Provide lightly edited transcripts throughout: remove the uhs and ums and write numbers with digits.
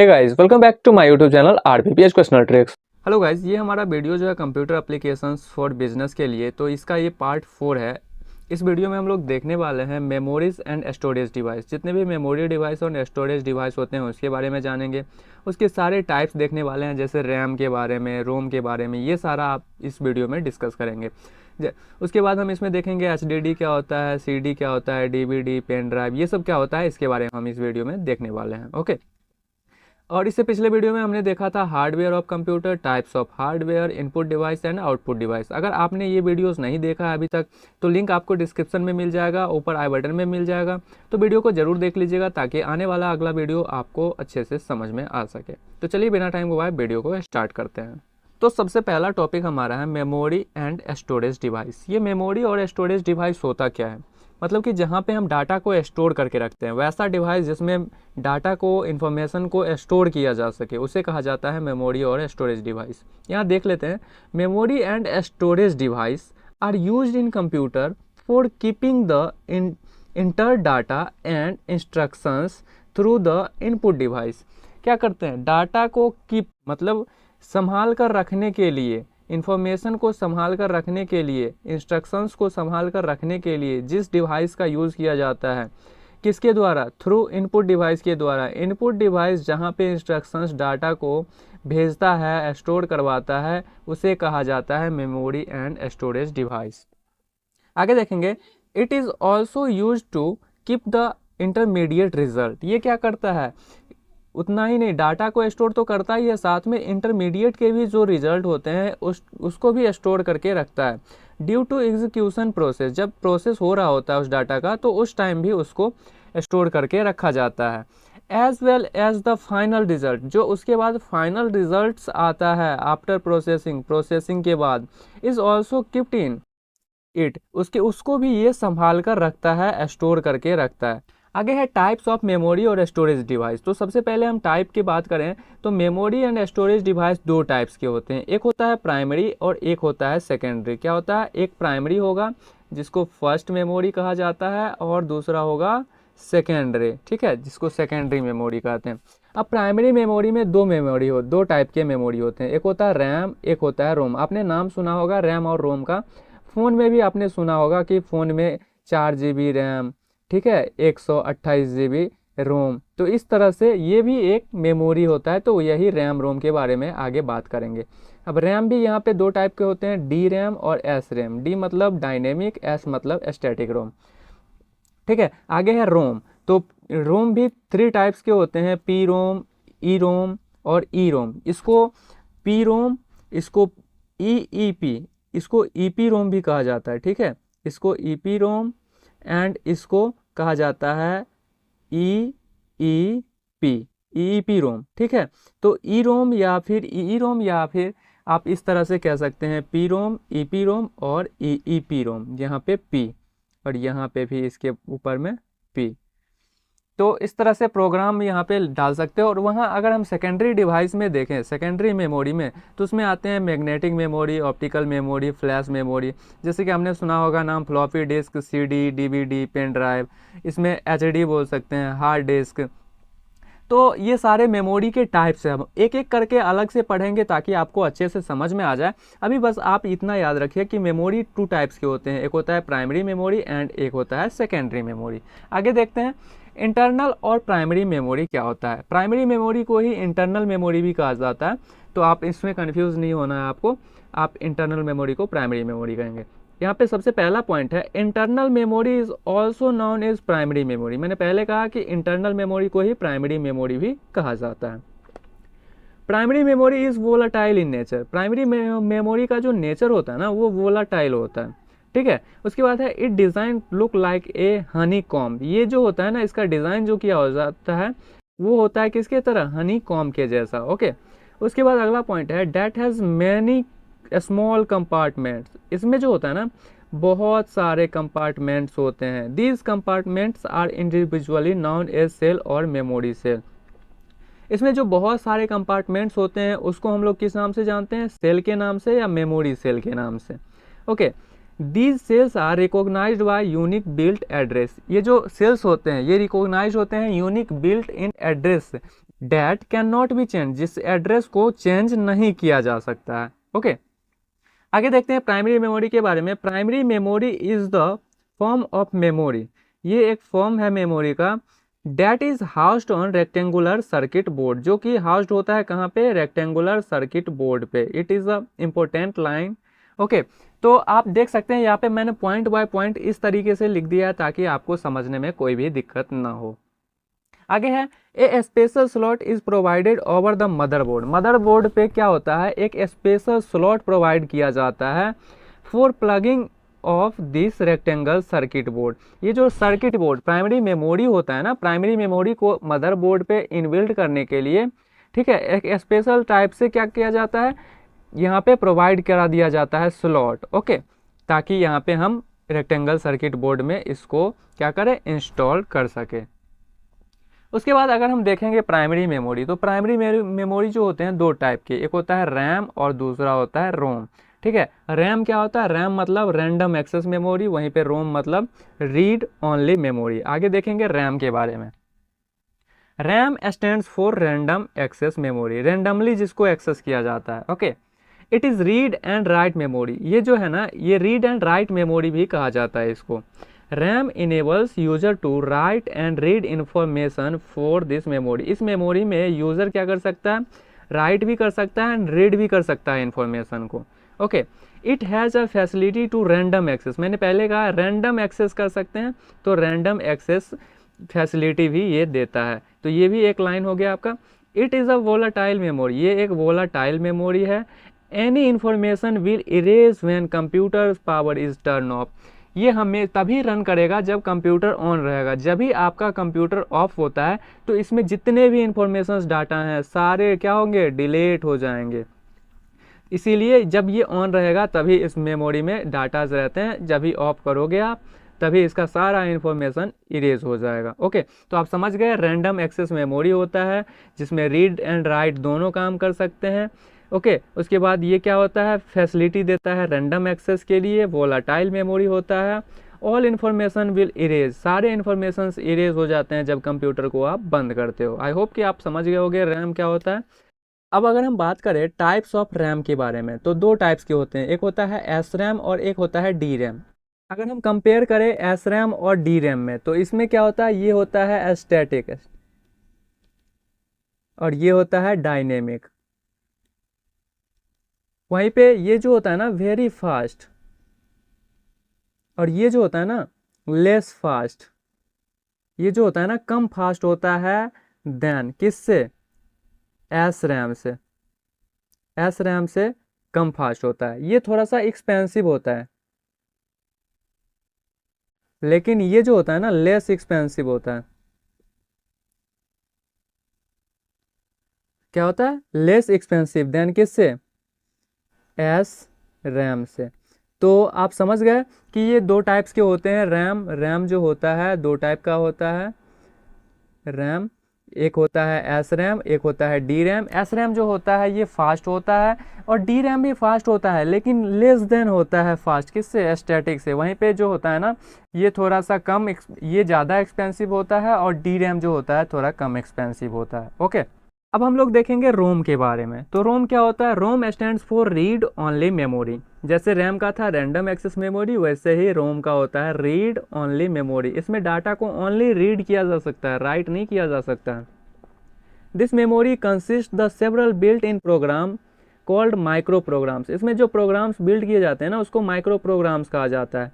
Hey guys, welcome back to my YouTube channel RPPS questional tricks. Hello guys, ये हमारा video जो है computer applications for business के लिए, तो इसका ये पार्ट 4 है। इस वीडियो में हम लोग देखने वाले हैं मेमोरीज एंड स्टोरेज डिवाइस। जितने भी मेमोरी डिवाइस और स्टोरेज डिवाइस होते हैं उसके बारे में जानेंगे। उसके सारे टाइप्स देखने वाले हैं, जैसे रैम के बारे में, रोम के बारे में, ये सारा आप इस वीडियो में डिस्कस करेंगे। उसके बाद हम इसमें देखेंगे एचडीडी क्या होता है, सीडी क्या होता है, डीवीडी, पेन ड्राइव, ये सब क्या होता है, इसके बारे में हम इस वीडियो में देखने वाले हैं। ओके, और इससे पिछले वीडियो में हमने देखा था hardware of computer, types of hardware, input device and output device. अगर आपने ये वीडियोस नहीं देखा है अभी तक तो लिंक आपको डिस्क्रिप्शन में मिल जाएगा, ऊपर आई बटन में मिल जाएगा। तो वीडियो को जरूर देख लीजिएगा ताकि आने वाला अगला वीडियो आपको अच्छे से समझ में आ सके। तो चलिए बिना टाइम गवाए वीडियो को स्टार्ट करते हैं। तो सबसे पहला टॉपिक हमारा है मेमोरी एंड स्टोरेज डिवाइस। ये मेमोरी और स्टोरेज डिवाइस होता क्या है, मतलब कि जहाँ पे हम डाटा को स्टोर करके रखते हैं, वैसा डिवाइस जिसमें डाटा को, इन्फॉर्मेशन को स्टोर किया जा सके, उसे कहा जाता है मेमोरी और स्टोरेज डिवाइस। यहाँ देख लेते हैं, memory and storage device are used in computer for keeping the enter data and instructions through the input device. क्या करते हैं, डाटा को कीप मतलब संभाल कर रखने के लिए, इंफॉर्मेशन को संभाल कर रखने के लिए, इंस्ट्रक्शंस को संभाल कर रखने के लिए जिस डिवाइस का यूज़ किया जाता है, किसके द्वारा, थ्रू इनपुट डिवाइस के द्वारा। इनपुट डिवाइस जहाँ पे इंस्ट्रक्शंस डाटा को भेजता है, स्टोर करवाता है, उसे कहा जाता है मेमोरी एंड स्टोरेज डिवाइस। आगे देखेंगे, it is also use to keep the intermediate result. ये क्या करता है, उतना ही नहीं, डाटा को स्टोर तो करता ही है, साथ में इंटरमीडिएट के भी जो रिजल्ट होते हैं उसको भी स्टोर करके रखता है। ड्यू टू एग्जीक्यूशन प्रोसेस, जब प्रोसेस हो रहा होता है उस डाटा का तो उस टाइम भी उसको स्टोर करके रखा जाता है। As well as the final result, जो उसके बाद फाइनल रिजल्ट्स आता है आफ्टर प्रोसेसिंग के बाद, is also keeped in it, उसको भी ये संभाल कर रखता है, स्टोर करके रखता है। आगे है टाइप्स ऑफ मेमोरी और स्टोरेज डिवाइस। तो सबसे पहले हम टाइप की बात करें तो मेमोरी एंड स्टोरेज डिवाइस दो टाइप्स के होते हैं, एक होता है प्राइमरी और एक होता है सेकेंडरी। क्या होता है, एक प्राइमरी होगा जिसको फर्स्ट मेमोरी कहा जाता है और दूसरा होगा सेकेंडरी, ठीक है, जिसको सेकेंडरी मेमोरी कहते हैं। अब प्राइमरी मेमोरी में दो टाइप के मेमोरी होते हैं, एक होता है रैम, एक होता है रोम। आपने नाम सुना होगा रैम और रोम का, फ़ोन में भी आपने सुना होगा कि फ़ोन में 4 GB रैम, ठीक है, 128 GB रोम। तो इस तरह से ये भी एक मेमोरी होता है, तो यही रैम रोम के बारे में आगे बात करेंगे। अब रैम भी यहाँ पे दो टाइप के होते हैं, डी रैम और एस रैम। डी मतलब डायनेमिक, एस मतलब स्टैटिक रोम, ठीक है। आगे है रोम। तो रोम भी 3 टाइप्स के होते हैं, पी रोम, ई रोम और ई रोम। इसको पी रोम, इसको ई पी, इसको ई पी रोम भी कहा जाता है, ठीक है। इसको ई पी रोम एंड इसको कहा जाता है ई पी रोम, ठीक है। तो ई रोम या फिर ई रोम या फिर आप इस तरह से कह सकते हैं P ROM, E P ROM और ई पी रोम। यहाँ पे पी और यहाँ पे भी इसके ऊपर में पी। तो इस तरह से प्रोग्राम यहाँ पे डाल सकते हो। और वहाँ अगर हम सेकेंडरी डिवाइस में देखें, सेकेंडरी मेमोरी में, तो उसमें आते हैं magnetic memory, optical memory, flash memory. जैसे कि हमने सुना होगा नाम floppy disk, CD, DVD, pen drive, इसमें एचडी बोल सकते हैं, हार्ड डिस्क। तो ये सारे मेमोरी के टाइप्स हैं, हम एक एक करके अलग से पढ़ेंगे ताकि आपको अच्छे से समझ में आ जाए। अभी बस आप इतना याद रखिए कि मेमोरी 2 टाइप्स के होते हैं, एक होता है प्राइमरी मेमोरी एंड एक होता है सेकेंडरी मेमोरी। आगे देखते हैं इंटरनल और प्राइमरी मेमोरी क्या होता है। प्राइमरी मेमोरी को ही इंटरनल मेमोरी भी कहा जाता है, तो आप इसमें कन्फ्यूज़ नहीं होना है आपको, आप इंटरनल मेमोरी को प्राइमरी मेमोरी कहेंगे। यहाँ पे सबसे पहला पॉइंट है, internal memory is also known as primary memory. मैंने पहले कहा कि इंटरनल मेमोरी को ही प्राइमरी मेमोरी भी कहा जाता है। Primary memory is volatile in nature. Primary memory का जो नेचर होता है ना, वो वोलाटाइल होता है, ठीक है। उसके बाद है it design look like a Honey comb. ये जो होता है ना, इसका डिज़ाइन जो किया हो जाता है वो होता है किसके तरह, हनी कॉम्ब के जैसा, ओके। उसके बाद अगला पॉइंट है that has many small compartments. इसमें जो होता है ना, बहुत सारे कंपार्टमेंट्स होते हैं। These compartments are individually known as cell और मेमोरी सेल। इसमें जो बहुत सारे कंपार्टमेंट्स होते हैं उसको हम लोग किस नाम से जानते हैं, सेल के नाम से या मेमोरी सेल के नाम से, okay. These cells are recognized by unique built address. ये जो सेल्स होते हैं ये रिकॉग्नाइज होते हैं unique built in address, that can not be change, जिस एड्रेस को चेंज नहीं किया जा सकता है। ओके, आगे देखते हैं प्राइमरी मेमोरी के बारे में। Primary memory is the form of memory, ये एक फॉर्म है मेमोरी का, that is housed on rectangular circuit board, जो कि हाउस्ड होता है कहाँ पे, रेक्टेंगुलर सर्किट बोर्ड पे। It is a important line. Okay, तो आप देख सकते हैं यहाँ पे मैंने पॉइंट बाय पॉइंट इस तरीके से लिख दिया है ताकि आपको समझने में कोई भी दिक्कत ना हो। आगे है a special slot is provided over the motherboard. Motherboard पे क्या होता है, एक स्पेशल स्लॉट प्रोवाइड किया जाता है for plugging of this rectangle circuit board. ये जो सर्किट बोर्ड प्राइमरी मेमोरी होता है ना, प्राइमरी मेमोरी को मदरबोर्ड पे इनबिल्ट करने के लिए, ठीक है, एक स्पेशल टाइप से क्या किया जाता है, यहाँ पे प्रोवाइड करा दिया जाता है स्लॉट। ओके, ताकि यहाँ पे हम रेक्टेंगल सर्किट बोर्ड में इसको क्या करें, इंस्टॉल कर सके। उसके बाद अगर हम देखेंगे प्राइमरी मेमोरी, तो प्राइमरी मेमोरी जो होते हैं दो टाइप के, एक होता है रैम और दूसरा होता है रोम। ठीक है, रैम क्या होता है, रैम मतलब रैंडम एक्सेस मेमोरी, वहीं पे रोम मतलब रीड ओनली मेमोरी। आगे देखेंगे रैम के बारे में। RAM stands for random access memory, randomly जिसको एक्सेस किया जाता है। Okay, it is read and write memory, ये जो है ना, ये रीड एंड राइट मेमोरी भी कहा जाता है इसको। RAM enables user to write and read information for this memory, इस मेमोरी में यूज़र क्या कर सकता है, राइट भी कर सकता है एंड रीड भी कर सकता है इन्फॉर्मेशन को। Okay, it has a facility to random access, मैंने पहले कहा रैंडम एक्सेस कर सकते हैं, तो रैंडम एक्सेस फैसिलिटी भी ये देता है, तो ये भी एक लाइन हो गया आपका। It is a volatile memory, ये एक वोलाटाइल मेमोरी है। Any information will erase when computer power is turn off, ये हमें तभी रन करेगा जब कंप्यूटर ऑन रहेगा, जब भी आपका कंप्यूटर ऑफ होता है तो इसमें जितने भी इंफॉर्मेशंस डाटा हैं सारे क्या होंगे, डिलीट हो जाएंगे। इसीलिए जब ये ऑन रहेगा तभी इस मेमोरी में डाटाज रहते हैं, जब भी ऑफ करोगे आप तभी इसका सारा इन्फॉर्मेशन इरेज हो जाएगा। ओके, तो आप समझ गए रैंडम एक्सेस मेमोरी होता है जिसमें रीड एंड राइट दोनों काम कर सकते हैं। ओके, उसके बाद ये क्या होता है, फैसिलिटी देता है रैंडम एक्सेस के लिए। वोलाटाइल मेमोरी होता है। ऑल इन्फॉर्मेशन विल इरेज, सारे इन्फॉर्मेशन इरेज हो जाते हैं जब कंप्यूटर को आप बंद करते हो। आई होप कि आप समझ गए होंगे रैम क्या होता है। अब अगर हम बात करें टाइप्स ऑफ रैम के बारे में, तो दो टाइप्स के होते हैं, एक होता है एस रैम और एक होता है डी रैम। अगर हम कंपेयर करें एस रैम और डी रैम में, तो इसमें क्या होता है, ये होता है स्टैटिक और ये होता है डायनेमिक। वहीं पे ये जो होता है ना वेरी फास्ट, और ये जो होता है ना लेस फास्ट, ये जो होता है ना कम फास्ट होता है देन किससे, एस रैम से। एस रैम से कम फास्ट होता है, ये थोड़ा सा एक्सपेंसिव होता है, लेकिन ये जो होता है ना लेस एक्सपेंसिव होता है। क्या होता है, लेस एक्सपेंसिव देन किससे, एस रैम से। तो आप समझ गए कि ये दो टाइप्स के होते हैं रैम। रैम जो होता है दो टाइप का होता है रैम, एक होता है एस रैम, एक होता है डी रैम। एस रैम जो होता है ये फास्ट होता है और डी रैम भी फास्ट होता है, लेकिन लेस देन होता है फास्ट किससे, स्टैटिक से। वहीं पे जो होता है ना ये थोड़ा सा कम, ये ज़्यादा एक्सपेंसिव होता है और डी रैम जो होता है थोड़ा कम एक्सपेंसिव होता है। ओके, अब हम लोग देखेंगे रोम के बारे में। तो रोम क्या होता है, रोम stands for read only memory. जैसे रैम का था रैंडम एक्सेस मेमोरी, वैसे ही रोम का होता है रीड ओनली मेमोरी। इसमें डाटा को ओनली रीड किया जा सकता है, राइट नहीं किया जा सकता है। This memory consist the several built in program called micro programs. इसमें जो प्रोग्राम्स बिल्ड किए जाते हैं ना उसको माइक्रो प्रोग्राम्स कहा जाता है।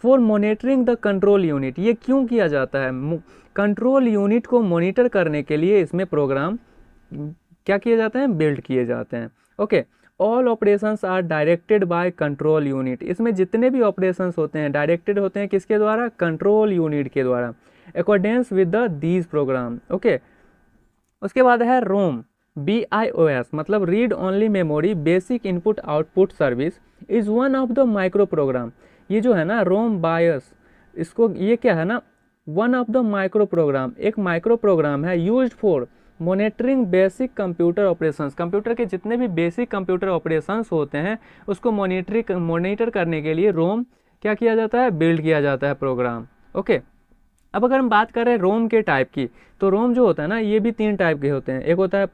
For monitoring the control unit, ये क्यों किया जाता है, कंट्रोल यूनिट को मॉनिटर करने के लिए इसमें प्रोग्राम क्या किए जाते हैं, बिल्ड किए जाते हैं। Okay, all operations are directed by control unit. इसमें जितने भी ऑपरेशंस होते हैं डायरेक्टेड होते हैं किसके द्वारा, कंट्रोल यूनिट के द्वारा, accordance with the these program. Okay, उसके बाद है रोम, BIOS मतलब read only memory basic input output service is one of the micro program. ये जो है ना रोम बायस, इसको ये क्या है ना, one of the micro programme, एक माइक्रो प्रोग्राम है used for monitoring basic computer operations. Computer के जितने भी बेसिक कंप्यूटर ऑपरेशंस होते हैं उसको मॉनिटर करने के लिए रोम क्या किया जाता है, बिल्ड किया जाता है प्रोग्राम। ओके, अब अगर हम बात करें रोम के टाइप की, तो रोम जो होता है ना, ये भी 3 टाइप के होते हैं। एक होता है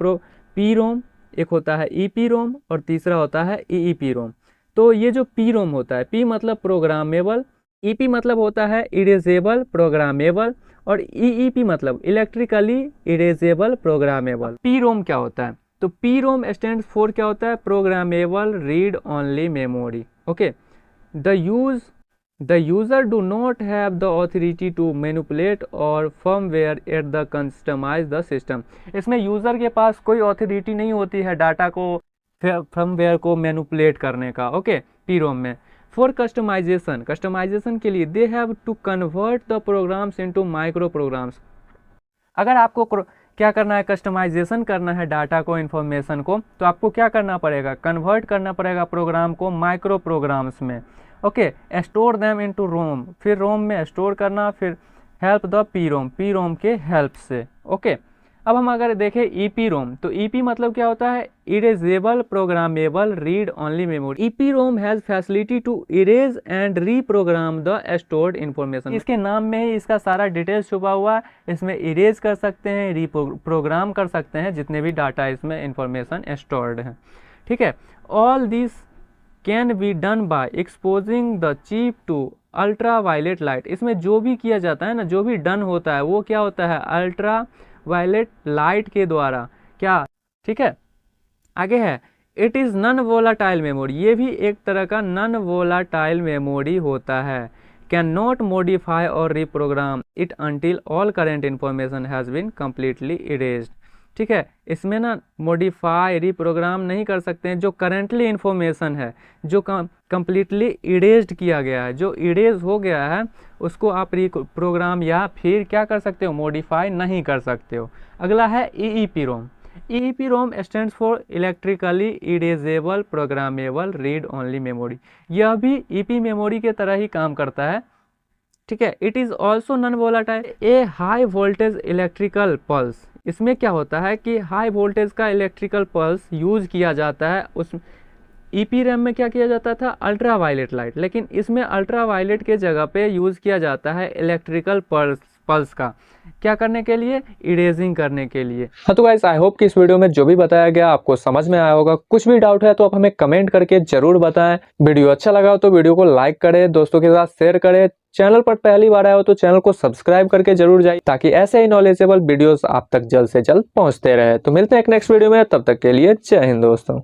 पी रोम, एक होता है ईपी रोम और तीसरा होता है ईईपी रोम। तो ये जो पी रोम होता है, पी मतलब प्रोग्रामेबल, ईपी मतलब होता है इरेजेबल प्रोग्रामेबल और ईईपी मतलब electrically erasable programmable. P ROM क्या होता है? तो पी रोम स्टैंड्स फॉर क्या होता है? Programmable read only memory. Okay, the user do not have the authority to manipulate or firmware at the customize the system। इसमें user के पास कोई ऑथोरिटी नहीं होती है डाटा को फर्मवेयर को मैनिपुलेट करने का। ओके, पी रोम में फॉर कस्टमाइजेशन के लिए they have to convert the programs into micro programs. अगर आपको क्या करना है, कस्टमाइजेशन करना है डाटा को, इन्फॉर्मेशन को, तो आपको क्या करना पड़ेगा? कन्वर्ट करना पड़ेगा प्रोग्राम को माइक्रो प्रोग्राम्स में। ओके, स्टोर देम इनटू रोम, फिर रोम में स्टोर करना, फिर हेल्प द पी रोम के हेल्प से। ओके, अब हम अगर देखें ईपी रोम, तो ईपी मतलब क्या होता है? Erasable programmable read only memory. EPROM has facility to erase and reprogram the stored information. इसके नाम में ही इसका सारा डिटेल्स छुपा हुआ है। इसमें इरेज कर सकते हैं, रीप्रोग्राम कर सकते हैं जितने भी डाटा इसमें इंफॉर्मेशन स्टोर्ड है। ठीक है, all this can be done by exposing the chip to ultraviolet light. इसमें जो भी किया जाता है ना, जो भी डन होता है वो क्या होता है? अल्ट्रा वायलेट लाइट के द्वारा। क्या? ठीक है, आगे है it is non volatile memory. ये भी एक तरह का नॉन वोलाटाइल मेमोरी होता है। कैन नॉट मॉडिफाई और reprogram it until all current information has been completely erased. ठीक है, इसमें ना मॉडिफाई रिप्रोग्राम नहीं कर सकते हैं जो करेंटली इन्फॉर्मेशन है, जो कम्प्लीटली इरेज्ड किया गया है, जो इरेज हो गया है, उसको आप रिप्रोग्राम या फिर क्या कर सकते हो? मॉडिफाई नहीं कर सकते हो। अगला है EEPROM. EEPROM stands for electrically erasable programmable read only memory. यह भी ईपी मेमोरी के तरह ही काम करता है। ठीक है, it is also non volatile. A high voltage electrical pulse, इसमें क्या होता है कि हाई वोल्टेज का इलेक्ट्रिकल पल्स यूज़ किया जाता है। उस ईपी रैम में क्या किया जाता था? अल्ट्रा वायलेट लाइट, लेकिन इसमें अल्ट्रा वायलेट के जगह पे यूज़ किया जाता है इलेक्ट्रिकल पल्स का। क्या करने के लिए? इरेजिंग करने के लिए। हाँ, तो गाइस आई होप कि इस वीडियो में जो भी बताया गया आपको समझ में आया होगा। कुछ भी डाउट है तो आप हमें कमेंट करके जरूर बताएं। वीडियो अच्छा लगा हो तो वीडियो को लाइक करें, दोस्तों के साथ शेयर करें। चैनल पर पहली बार आए हो तो चैनल को सब्सक्राइब करके जरूर जाइए, ताकि ऐसे ही नॉलेजेबल वीडियोस आप तक जल्द से जल्द पहुंचते रहे। तो मिलते हैं एक नेक्स्ट वीडियो में, तब तक के लिए जय हिंद दोस्तों।